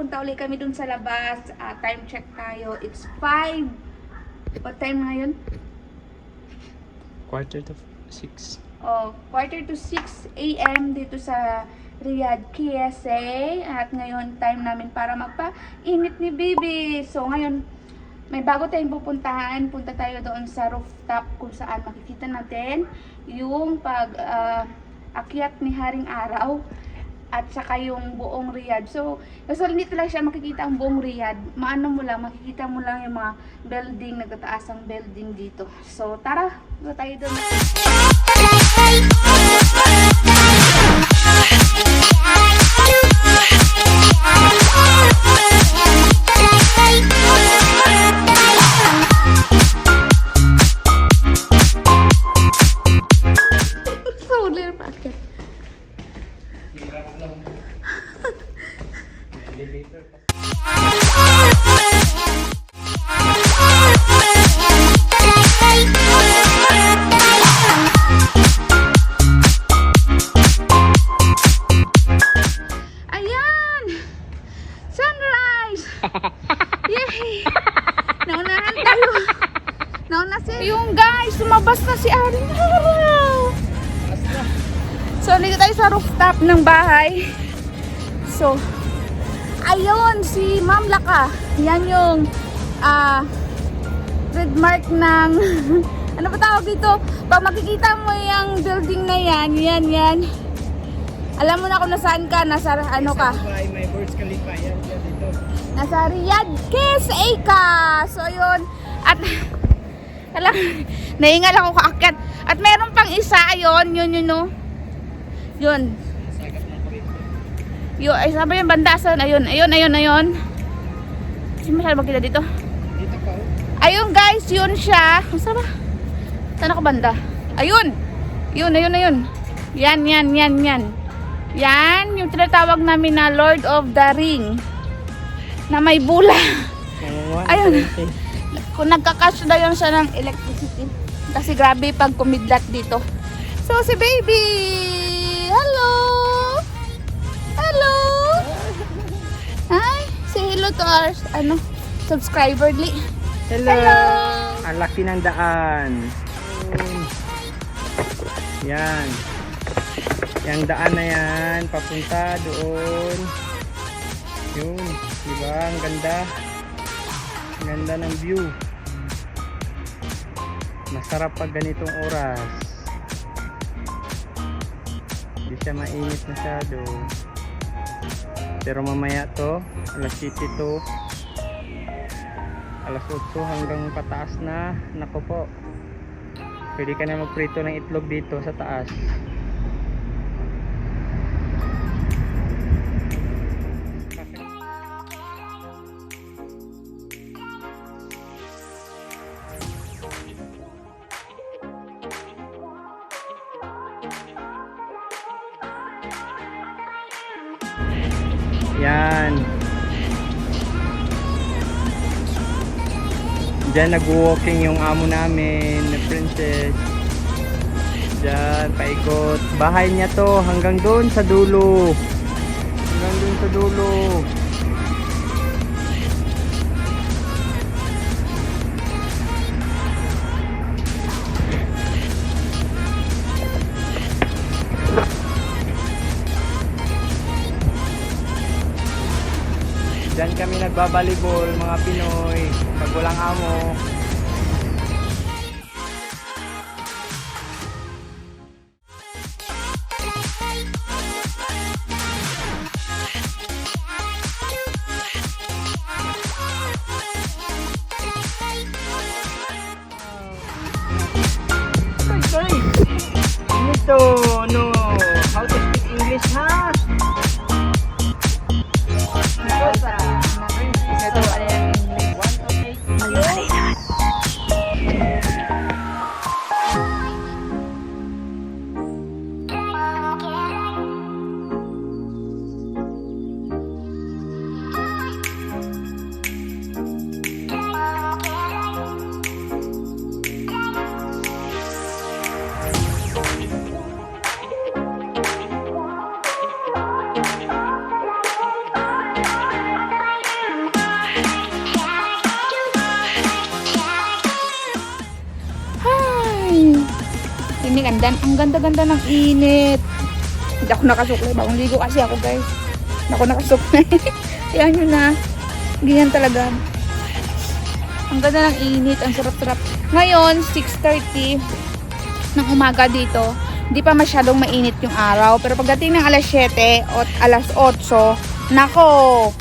pupunta ulit kami dun sa labas. Time check tayo. It's 5. What time ngayon? 5:45. Oh, 5:45 AM dito sa RIYADH, KSA. At ngayon, time namin para magpa-init ni Bibi. So, ngayon, may bago tayong pupuntahan. Punta tayo doon sa rooftop kung saan makikita natin yung akyat ni Haring Araw at saka yung buong RIYADH. So dito lang siya makikita ang buong RIYADH. Maano mo lang, makikita mo lang yung mga building, nagtataas ang building dito. So tara, punta tayo doon. Ayan! Sunrise! Yay! Naunahan tayo. Nauna siya. Yung guys, lumabas na si Aring Araw. So, dito tayo sa rooftop ng bahay. So, ayun, si Ma'am Laka. Yan yung red mark ng ano ba tawag dito? Pag makikita mo yung building na yan, yan. Alam mo na kung nasaan ka, nasa ano ka? May Burj Khalifa yan dito. Nasa RIYADH, KSA ka. So, ayun. At alam, naingal ako kaakyat. At meron pang isa, ayun, yun. Yun. Yun, ay sabi yung bandasan. Ayun. Kasi masyado makita dito. Dito pa. Ayun guys, yun siya. Masa ba? Saan ako banda? Ayun. Yun. Yan. Yan, yung tinatawag namin na Lord of the Ring. Na may bula. Ayun. Kung nagkakash na yun siya ng electricity. Kasi grabe pag kumidlat dito. So si baby. Hello. Hi. Say hello to our subscriber. Hello. Ang laki ng daan. Yan. Yang daan na yan. Papunta doon. Yun. Diba? Ang ganda. Ang ganda ng view. Masarap pag ganitong oras. Hindi siya mainit masyado. Pero mamaya to, alas 7 to, alas 8 hanggang pataas na. Nako po, pwede ka na magprito ng itlog dito sa taas. Yan. Diyan nag-walking yung amo namin na princess. Diyan, paikot. Bahay niya to hanggang doon sa dulo. Diyan kami nagbabalibol mga Pinoy pag walang amo. Sorry. You need to know how to speak English, ha? Ito, ano yan? 1 to 8. init. Ang ganda-ganda ng init. Hindi ako nakasuklay. Bagong ligo kasi ako, guys. Hindi ako nakasuklay. Yan yun na. Ganyan talaga. Ang ganda ng init. Ang sarap-sarap. Ngayon, 6:30 ng umaga dito. Hindi pa masyadong mainit yung araw. Pero pagdating ng alas 7 o alas 8, nako,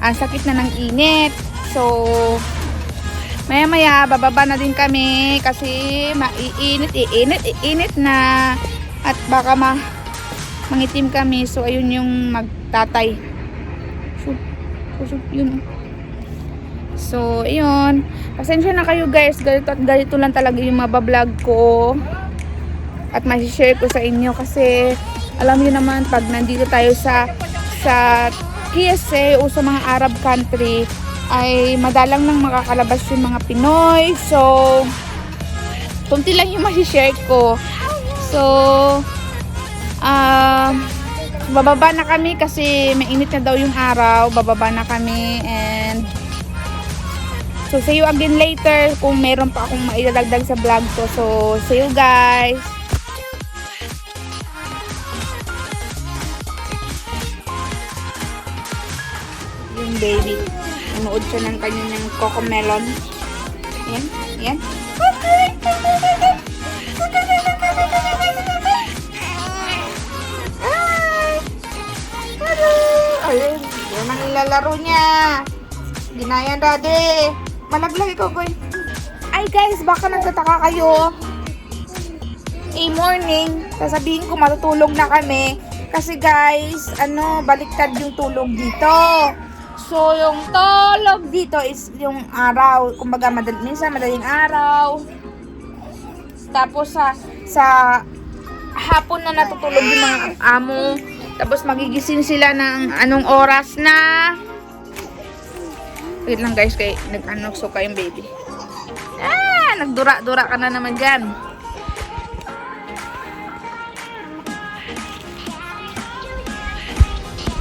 ang sakit na ng init. So, maya-maya, bababa na din kami kasi iinit na. At baka mangitim kami. So, ayun yung magtatay. So, yun. So, ayun. Pasensya na kayo guys. Ganito lang talaga yung mabablog ko. At masishare ko sa inyo kasi alam niyo naman pag nandito tayo sa KSA o sa mga Arab country ay madalang nang makakalabas yung mga Pinoy. So, kunti lang yung masishare ko. So, bababa na kami kasi mainit na daw yung araw. Bababa na kami and so, see you again later kung meron pa akong maidadagdag sa vlog ko. So, see you guys! Yung baby, nanood siya ng kanyang cocomelon. Yan, yan. Hello! Ayun, yan ang nilalaro niya. Ginayan, daddy. Malaglag ikaw, boy. Ay, guys, baka nagtataka kayo. Morning, sasabihin ko matutulog na kami. Kasi, guys, baliktad yung tulog dito. So, yung tulog dito is yung araw. Kumbaga, minsan madaling araw. Tapos, sa hapon na natutulog yung mga amo. Tapos, magigising sila ng anong oras na. Wait lang guys, kay nag-anokso ka yung baby. Nagdura-dura ka na naman dyan.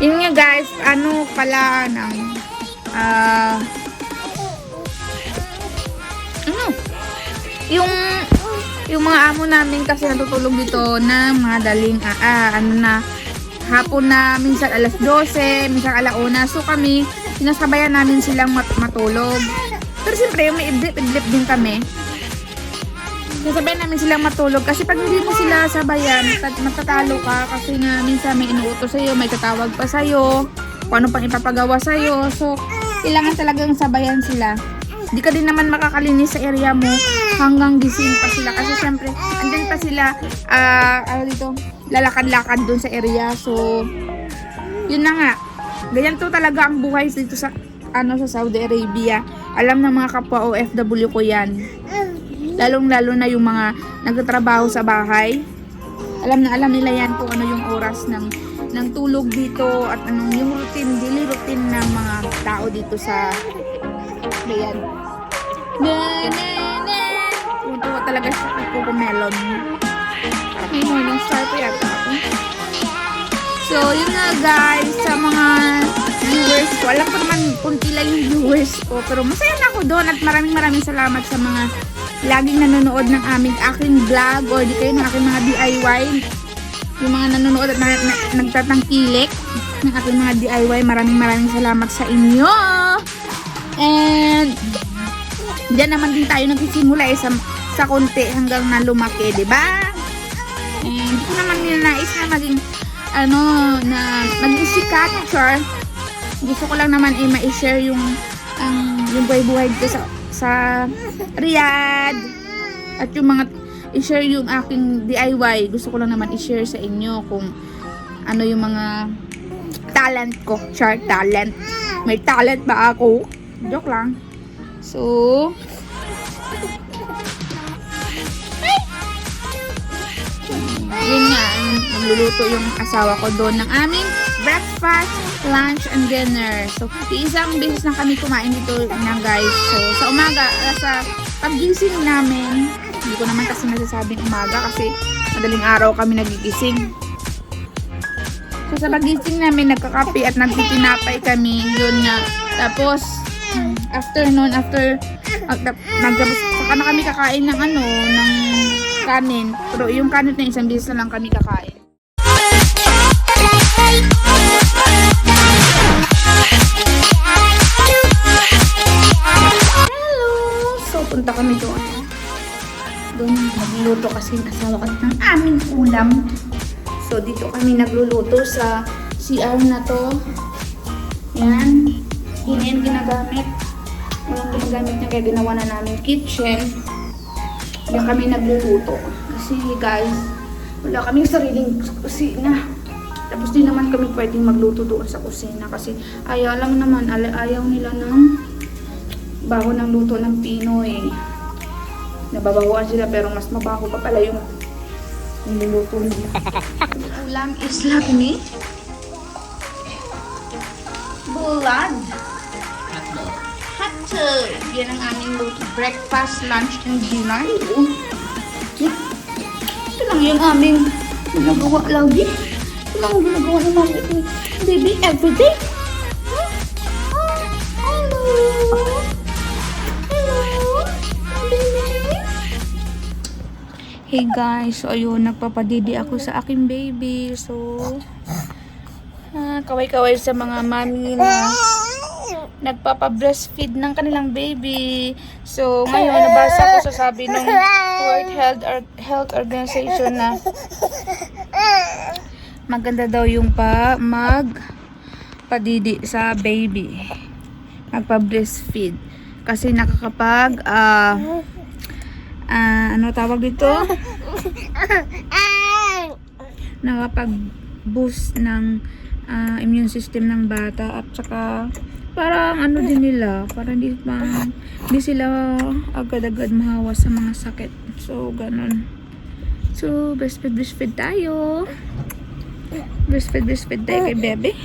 Yun nga guys, pala ng yung mga amo namin kasi natutulog dito na mga daling hapon na, minsan alas 12, minsan alauna. So kami, sinasabayan namin silang matulog. Pero siyempre, may idlip din kami. Sinasabayan namin silang matulog. Kasi pag hindi mo sila sabayan, matatalo ka. Kasi nga, minsan may inuutos sa'yo, may tatawag pa sa'yo, kung ano pang ipapagawa sa'yo. So, kailangan talagang sabayan sila. Hindi ka din naman makakalinis sa area mo hanggang gising pa sila. Kasi siyempre, andyan pa sila, lalakad-lakad dun sa area. So, yun na nga. Ganyan to talaga ang buhay dito sa Saudi Arabia. Alam ng mga kapwa OFW ko yan. Lalong-lalo na yung mga nagtatrabaho sa bahay. Alam nila yan kung ano yung oras ng tulog dito at anong yung daily routine ng mga tao dito sa Riyadh. Tuwa talaga sa cocomelon. May morning star ko yata ako. So, yun nga guys, sa mga viewers ko. Alam ko naman kunti lang yung viewers ko. Pero masaya na ako doon at maraming salamat sa mga laging nanonood ng aking vlog or di kayo ng aking mga DIY. Yung mga nanonood at nagtatangkilik ng aking mga DIY. Maraming salamat sa inyo. And diyan naman din tayo nagsisimula sa konti hanggang na lumaki, diba? And hindi ko naman ninanais na maging na maging sikat, sure. Gusto ko lang naman ma-share yung buhay-buhay dito sa Riyadh at yung mga i-share yung aking DIY. Gusto ko lang naman i-share sa inyo kung ano yung mga talent ko. Sure, talent. May talent ba ako? Joke lang. So, yun nga, magluluto yung asawa ko doon ng aming breakfast, lunch, and dinner. So, isang beses na kami kumain dito na guys. So, sa umaga, sa paggising namin, hindi ko naman kasi nasasabing umaga kasi madaling araw kami nagigising. So, sa pagising namin, nagkakape at nagtitinapay kami. Yun nga. Tapos, after saka na kami kakain ng kanin. Pero yung kanin na isang beses na lang kami kakain. Hello! So, punta kami doon. Doon nagluluto kasi yung asawa ko ng aming ulam. So, dito kami nagluluto sa CR na to. Yan. Yun yung ginagamit. Walang ginagamit niya kaya ginawa na namin kitchen. Yan kami nagluluto. Kasi guys, wala kaming sariling kusina. Tapos di naman kami pwedeng magluto doon sa kusina. Kasi ayaw lang naman, ayaw nila ng baho ng luto ng Pinoy. Nababahuan sila pero mas mabaho pa pala yung niluluto nila. Ulam is lakmi. Bulad. Hotdog. Yan ang aming luto. Breakfast, lunch, and dinner. Ito lang yung aming ginagawa lagi. Ito lang ang ginagawa ng mami ko. Baby, everyday. Hello. Hello. Baby. Hey guys, so ayun, nagpapadidi ako sa aking baby. So, kaway-kaway sa mga mami na nagpapa-breastfeed ng kanilang baby. So, ngayon, nabasa ko sa sabi ng World Health Organization na maganda daw yung magpadidi sa baby. Magpa-breastfeed. Kasi nakakapag, ano tawag dito? Nakapag-boost ng immune system ng bata at saka parang ano din nila, parang hindi sila agad-agad mahawa sa mga sakit. So, ganun. So, breastfeed tayo. Breastfeed tayo kay bebe.